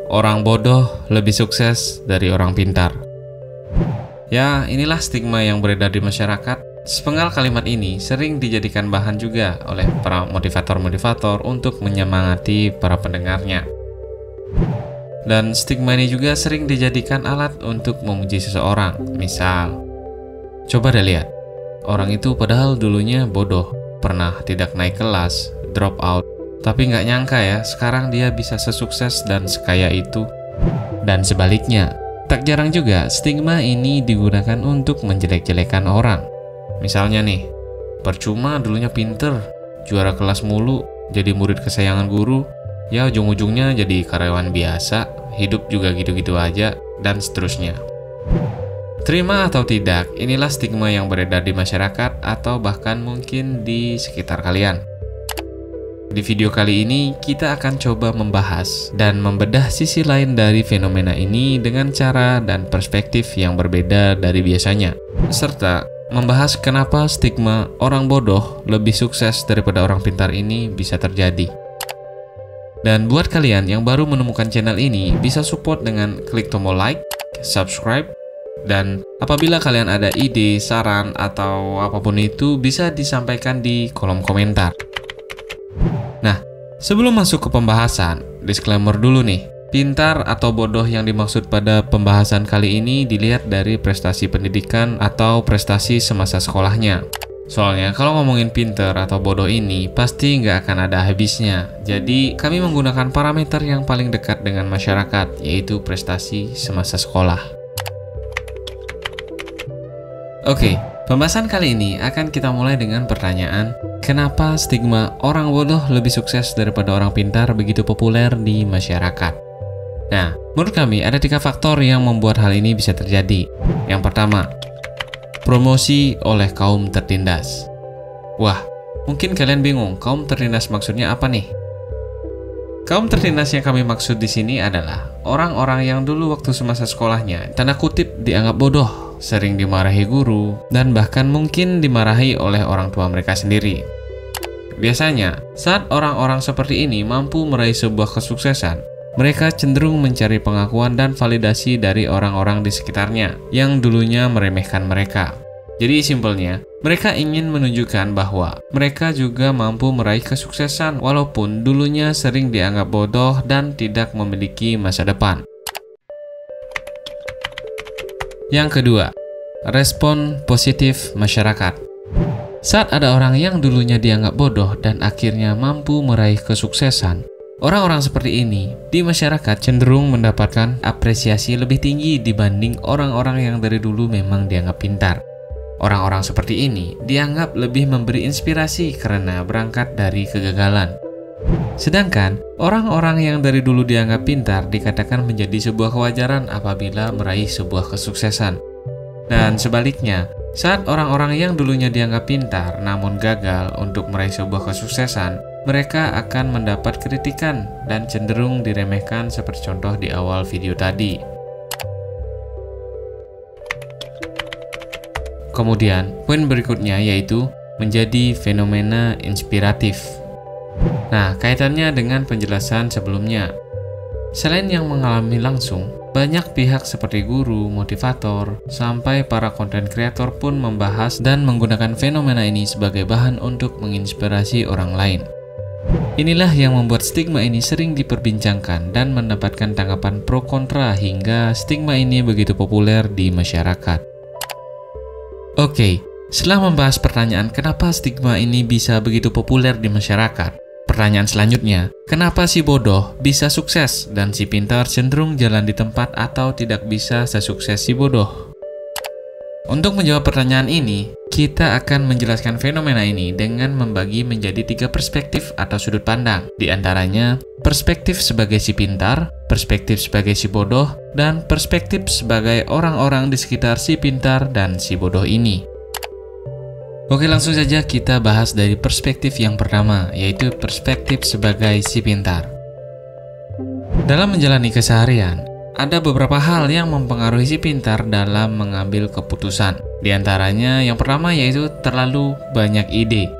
orang bodoh lebih sukses dari orang pintar. Ya, inilah stigma yang beredar di masyarakat. Sepenggal kalimat ini sering dijadikan bahan juga oleh para motivator-motivator untuk menyemangati para pendengarnya. Dan stigma ini juga sering dijadikan alat untuk memuji seseorang. Misal, coba deh lihat, orang itu padahal dulunya bodoh, pernah tidak naik kelas, drop out, tapi nggak nyangka ya, sekarang dia bisa sesukses dan sekaya itu. Dan sebaliknya, tak jarang juga stigma ini digunakan untuk menjelek-jelekan orang. Misalnya nih, percuma dulunya pinter, juara kelas mulu, jadi murid kesayangan guru, ya ujung-ujungnya jadi karyawan biasa, hidup juga gitu-gitu aja, dan seterusnya. Terima atau tidak, inilah stigma yang beredar di masyarakat atau bahkan mungkin di sekitar kalian. Di video kali ini, kita akan coba membahas dan membedah sisi lain dari fenomena ini dengan cara dan perspektif yang berbeda dari biasanya, serta membahas kenapa stigma orang bodoh lebih sukses daripada orang pintar ini bisa terjadi. Dan buat kalian yang baru menemukan channel ini, bisa support dengan klik tombol like, subscribe, dan apabila kalian ada ide, saran, atau apapun itu bisa disampaikan di kolom komentar. Nah, sebelum masuk ke pembahasan, disclaimer dulu nih. Pintar atau bodoh yang dimaksud pada pembahasan kali ini dilihat dari prestasi pendidikan atau prestasi semasa sekolahnya. Soalnya kalau ngomongin pintar atau bodoh ini pasti nggak akan ada habisnya. Jadi kami menggunakan parameter yang paling dekat dengan masyarakat, yaitu prestasi semasa sekolah. Oke, pembahasan kali ini akan kita mulai dengan pertanyaan, kenapa stigma orang bodoh lebih sukses daripada orang pintar begitu populer di masyarakat? Nah, menurut kami ada 3 faktor yang membuat hal ini bisa terjadi. Yang pertama, promosi oleh kaum tertindas. Wah, mungkin kalian bingung, kaum tertindas maksudnya apa nih? Kaum tertindas yang kami maksud di sini adalah orang-orang yang dulu waktu semasa sekolahnya tanda kutip dianggap bodoh, sering dimarahi guru, dan bahkan mungkin dimarahi oleh orang tua mereka sendiri. Biasanya, saat orang-orang seperti ini mampu meraih sebuah kesuksesan, mereka cenderung mencari pengakuan dan validasi dari orang-orang di sekitarnya yang dulunya meremehkan mereka. Jadi simpelnya, mereka ingin menunjukkan bahwa mereka juga mampu meraih kesuksesan walaupun dulunya sering dianggap bodoh dan tidak memiliki masa depan. Yang kedua, respon positif masyarakat. Saat ada orang yang dulunya dianggap bodoh dan akhirnya mampu meraih kesuksesan, orang-orang seperti ini di masyarakat cenderung mendapatkan apresiasi lebih tinggi dibanding orang-orang yang dari dulu memang dianggap pintar. Orang-orang seperti ini dianggap lebih memberi inspirasi karena berangkat dari kegagalan. Sedangkan orang-orang yang dari dulu dianggap pintar dikatakan menjadi sebuah kewajaran apabila meraih sebuah kesuksesan. Dan sebaliknya, saat orang-orang yang dulunya dianggap pintar namun gagal untuk meraih sebuah kesuksesan, mereka akan mendapat kritikan dan cenderung diremehkan seperti contoh di awal video tadi. Kemudian, poin berikutnya yaitu menjadi fenomena inspiratif. Nah, kaitannya dengan penjelasan sebelumnya. Selain yang mengalami langsung, banyak pihak seperti guru, motivator, sampai para konten kreator pun membahas dan menggunakan fenomena ini sebagai bahan untuk menginspirasi orang lain. Inilah yang membuat stigma ini sering diperbincangkan dan mendapatkan tanggapan pro kontra hingga stigma ini begitu populer di masyarakat. Oke, setelah membahas pertanyaan kenapa stigma ini bisa begitu populer di masyarakat, pertanyaan selanjutnya, kenapa si bodoh bisa sukses dan si pintar cenderung jalan di tempat atau tidak bisa sesukses si bodoh? Untuk menjawab pertanyaan ini, kita akan menjelaskan fenomena ini dengan membagi menjadi 3 perspektif atau sudut pandang. Di antaranya, perspektif sebagai si pintar, perspektif sebagai si bodoh, dan perspektif sebagai orang-orang di sekitar si pintar dan si bodoh ini. Oke, langsung saja kita bahas dari perspektif yang pertama, yaitu perspektif sebagai si pintar. Dalam menjalani keseharian, ada beberapa hal yang mempengaruhi si pintar dalam mengambil keputusan. Di antaranya yang pertama yaitu terlalu banyak ide.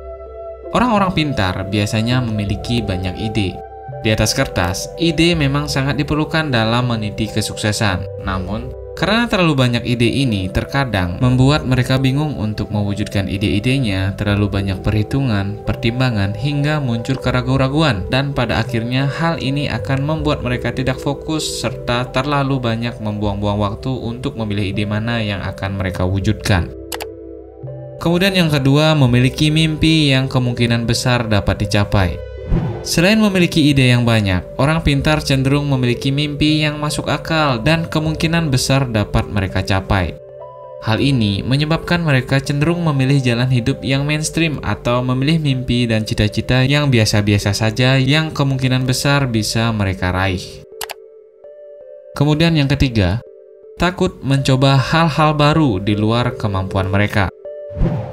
Orang-orang pintar biasanya memiliki banyak ide. Di atas kertas, ide memang sangat diperlukan dalam meniti kesuksesan. Namun, karena terlalu banyak ide ini terkadang membuat mereka bingung untuk mewujudkan ide-idenya, terlalu banyak perhitungan, pertimbangan, hingga muncul keraguan-raguan. Dan pada akhirnya hal ini akan membuat mereka tidak fokus serta terlalu banyak membuang-buang waktu untuk memilih ide mana yang akan mereka wujudkan. Kemudian yang kedua, memiliki mimpi yang kemungkinan besar dapat dicapai. Selain memiliki ide yang banyak, orang pintar cenderung memiliki mimpi yang masuk akal dan kemungkinan besar dapat mereka capai. Hal ini menyebabkan mereka cenderung memilih jalan hidup yang mainstream atau memilih mimpi dan cita-cita yang biasa-biasa saja yang kemungkinan besar bisa mereka raih. Kemudian yang ketiga, takut mencoba hal-hal baru di luar kemampuan mereka.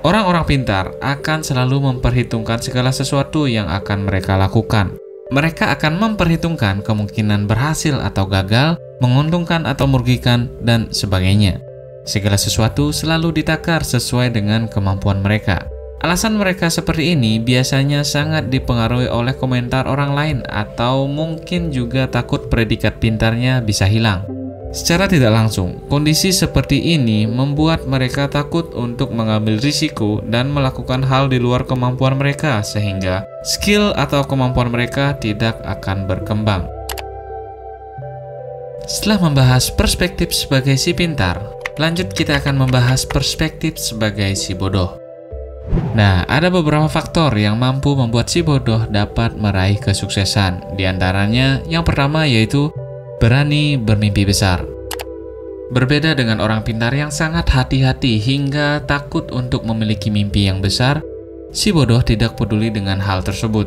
Orang-orang pintar akan selalu memperhitungkan segala sesuatu yang akan mereka lakukan. Mereka akan memperhitungkan kemungkinan berhasil atau gagal, menguntungkan atau merugikan, dan sebagainya. Segala sesuatu selalu ditakar sesuai dengan kemampuan mereka. Alasan mereka seperti ini biasanya sangat dipengaruhi oleh komentar orang lain atau mungkin juga takut predikat pintarnya bisa hilang. Secara tidak langsung, kondisi seperti ini membuat mereka takut untuk mengambil risiko dan melakukan hal di luar kemampuan mereka sehingga skill atau kemampuan mereka tidak akan berkembang. Setelah membahas perspektif sebagai si pintar, lanjut kita akan membahas perspektif sebagai si bodoh. Nah, ada beberapa faktor yang mampu membuat si bodoh dapat meraih kesuksesan. Di antaranya, yang pertama yaitu berani bermimpi besar. Berbeda dengan orang pintar yang sangat hati-hati hingga takut untuk memiliki mimpi yang besar, si bodoh tidak peduli dengan hal tersebut.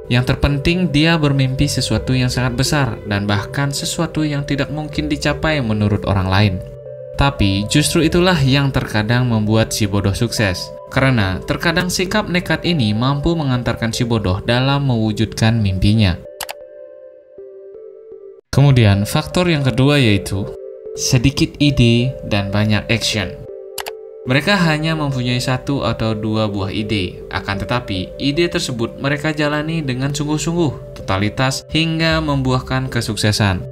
Yang terpenting dia bermimpi sesuatu yang sangat besar dan bahkan sesuatu yang tidak mungkin dicapai menurut orang lain. Tapi justru itulah yang terkadang membuat si bodoh sukses. Karena terkadang sikap nekat ini mampu mengantarkan si bodoh dalam mewujudkan mimpinya. Kemudian faktor yang kedua yaitu sedikit ide dan banyak action. Mereka hanya mempunyai satu atau dua buah ide, akan tetapi ide tersebut mereka jalani dengan sungguh-sungguh, totalitas, hingga membuahkan kesuksesan.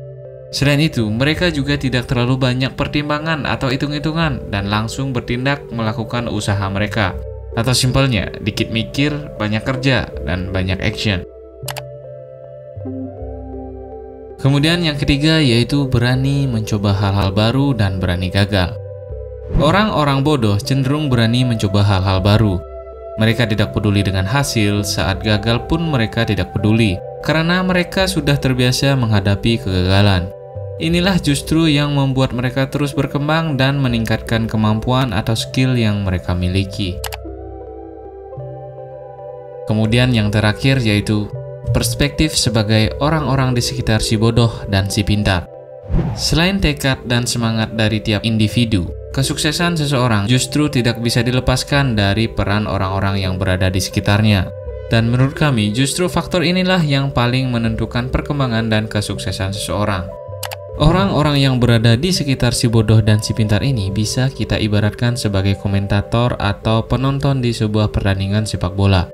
Selain itu, mereka juga tidak terlalu banyak pertimbangan atau hitung-hitungan dan langsung bertindak melakukan usaha mereka. Atau simpelnya, dikit mikir, banyak kerja, dan banyak action. Kemudian yang ketiga yaitu berani mencoba hal-hal baru dan berani gagal. Orang-orang bodoh cenderung berani mencoba hal-hal baru. Mereka tidak peduli dengan hasil, saat gagal pun mereka tidak peduli, karena mereka sudah terbiasa menghadapi kegagalan. Inilah justru yang membuat mereka terus berkembang dan meningkatkan kemampuan atau skill yang mereka miliki. Kemudian yang terakhir yaitu perspektif sebagai orang-orang di sekitar si bodoh dan si pintar. Selain tekad dan semangat dari tiap individu, kesuksesan seseorang justru tidak bisa dilepaskan dari peran orang-orang yang berada di sekitarnya. Dan menurut kami, justru faktor inilah yang paling menentukan perkembangan dan kesuksesan seseorang. Orang-orang yang berada di sekitar si bodoh dan si pintar ini bisa kita ibaratkan sebagai komentator atau penonton di sebuah pertandingan sepak bola.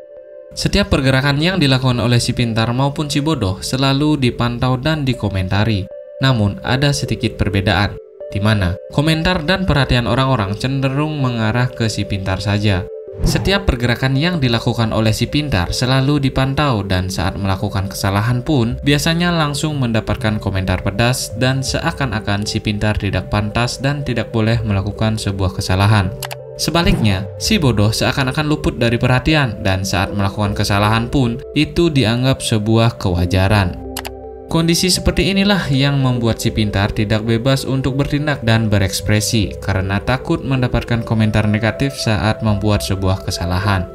Setiap pergerakan yang dilakukan oleh si pintar maupun si bodoh selalu dipantau dan dikomentari. Namun, ada sedikit perbedaan, di mana komentar dan perhatian orang-orang cenderung mengarah ke si pintar saja. Setiap pergerakan yang dilakukan oleh si pintar selalu dipantau dan saat melakukan kesalahan pun biasanya langsung mendapatkan komentar pedas dan seakan-akan si pintar tidak pantas dan tidak boleh melakukan sebuah kesalahan. Sebaliknya, si bodoh seakan-akan luput dari perhatian dan saat melakukan kesalahan pun itu dianggap sebuah kewajaran. Kondisi seperti inilah yang membuat si pintar tidak bebas untuk bertindak dan berekspresi karena takut mendapatkan komentar negatif saat membuat sebuah kesalahan.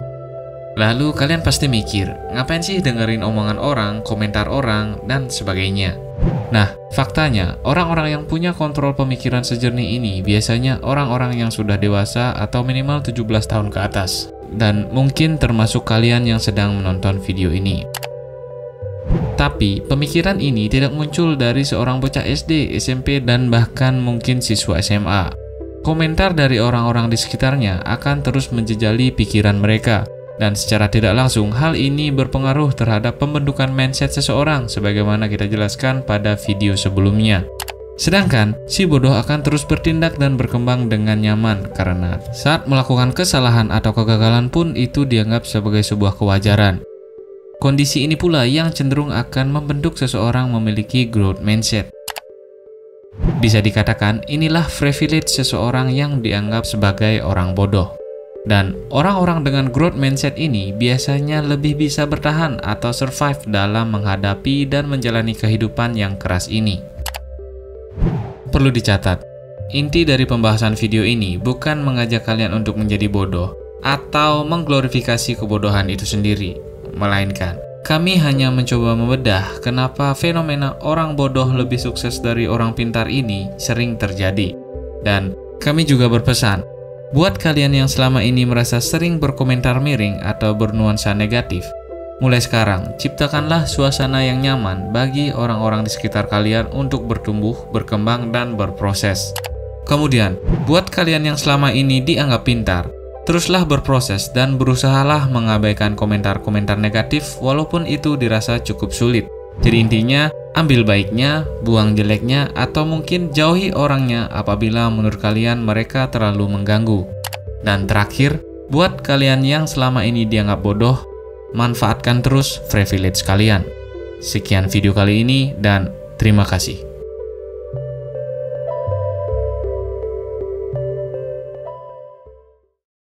Lalu kalian pasti mikir, ngapain sih dengerin omongan orang, komentar orang, dan sebagainya? Nah, faktanya, orang-orang yang punya kontrol pemikiran sejernih ini biasanya orang-orang yang sudah dewasa atau minimal 17 tahun ke atas. Dan mungkin termasuk kalian yang sedang menonton video ini. Tapi, pemikiran ini tidak muncul dari seorang bocah SD, SMP, dan bahkan mungkin siswa SMA. Komentar dari orang-orang di sekitarnya akan terus menjejali pikiran mereka. Dan secara tidak langsung, hal ini berpengaruh terhadap pembentukan mindset seseorang sebagaimana kita jelaskan pada video sebelumnya. Sedangkan, si bodoh akan terus bertindak dan berkembang dengan nyaman karena saat melakukan kesalahan atau kegagalan pun itu dianggap sebagai sebuah kewajaran. Kondisi ini pula yang cenderung akan membentuk seseorang memiliki growth mindset. Bisa dikatakan, inilah privilege seseorang yang dianggap sebagai orang bodoh. Dan orang-orang dengan growth mindset ini biasanya lebih bisa bertahan atau survive dalam menghadapi dan menjalani kehidupan yang keras ini. Perlu dicatat, inti dari pembahasan video ini bukan mengajak kalian untuk menjadi bodoh atau mengglorifikasi kebodohan itu sendiri, melainkan kami hanya mencoba membedah kenapa fenomena orang bodoh lebih sukses dari orang pintar ini sering terjadi. Dan kami juga berpesan, buat kalian yang selama ini merasa sering berkomentar miring atau bernuansa negatif, mulai sekarang ciptakanlah suasana yang nyaman bagi orang-orang di sekitar kalian untuk bertumbuh, berkembang, dan berproses. Kemudian, buat kalian yang selama ini dianggap pintar, teruslah berproses dan berusahalah mengabaikan komentar-komentar negatif walaupun itu dirasa cukup sulit. Jadi intinya, ambil baiknya, buang jeleknya, atau mungkin jauhi orangnya apabila menurut kalian mereka terlalu mengganggu. Dan terakhir, buat kalian yang selama ini dianggap bodoh, manfaatkan terus privilege kalian. Sekian video kali ini dan terima kasih.